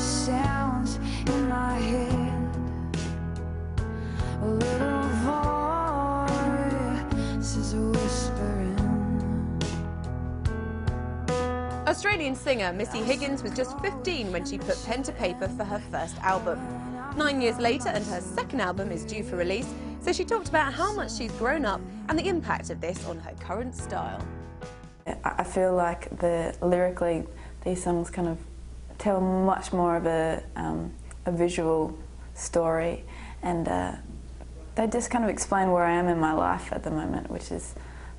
sounds in my head. A little voice is whispering. Australian singer Missy Higgins was just 15 when she put pen to paper for her first album. 9 years later, and her second album is due for release, so she talked about how much she's grown up and the impact of this on her current style. I feel like lyrically these songs kind of tell much more of a visual story, and they just kind of explain where I am in my life at the moment, which is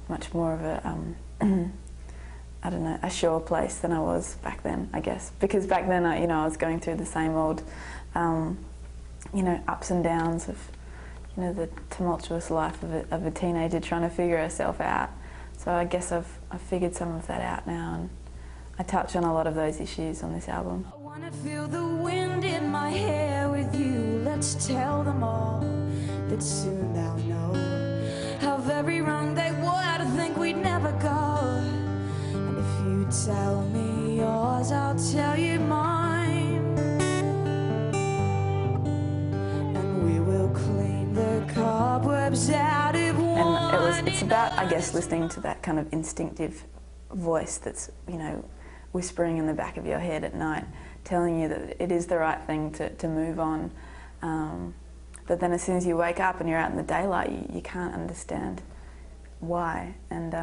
much more of a I don't know, a sure place than I was back then, I guess. Because back then, I was going through the same old, ups and downs of, the tumultuous life of a teenager trying to figure herself out. So I guess I've figured some of that out now, and I touch on a lot of those issues on this album. I wanna feel the wind in my hair with you. Let's tell them all that soon they'll know how very wrong they were to think we'd never go. And if you tell me yours, I'll tell you mine. And we will clean the cobwebs out of one. And it's about, I guess, listening to that kind of instinctive voice that's, whispering in the back of your head at night, telling you that it is the right thing to move on. But then as soon as you wake up and you're out in the daylight, you can't understand why. And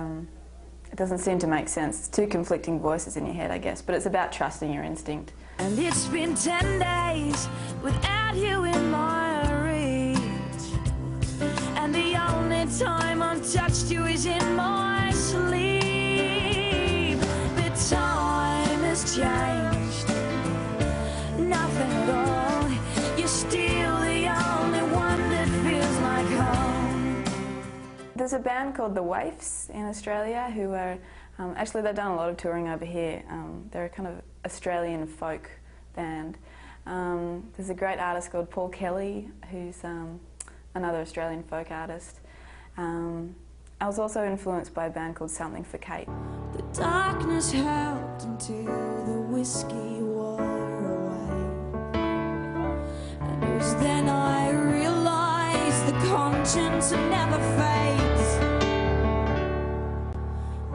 it doesn't seem to make sense. It's two conflicting voices in your head, I guess, but it's about trusting your instinct. And it's been 10 days without you in my reach, and the only time I've touched you is in my sleep. But time has changed, nothing at all. You're still the only one that feels like home. There's a band called The Waifs in Australia who are, actually they've done a lot of touring over here. They're a kind of Australian folk band. There's a great artist called Paul Kelly, who's another Australian folk artist. I was also influenced by a band called Something for Kate. The darkness helped until the whiskey wore away, and it was then I realised the conscience never fades.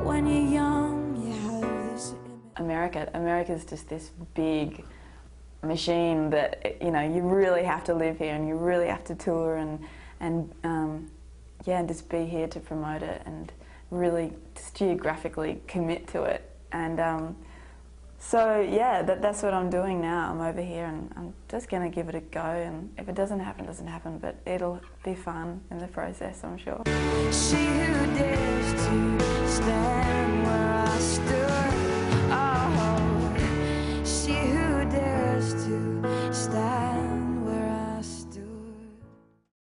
When you're young, you have this image. America's just this big machine that, you really have to live here and you really have to tour and just be here to promote it and really just geographically commit to it. And so yeah, that's what I'm doing now. I'm over here and I'm just going to give it a go, and if it doesn't happen, it doesn't happen, but it'll be fun in the process, I'm sure. She who dares to stand where I stood.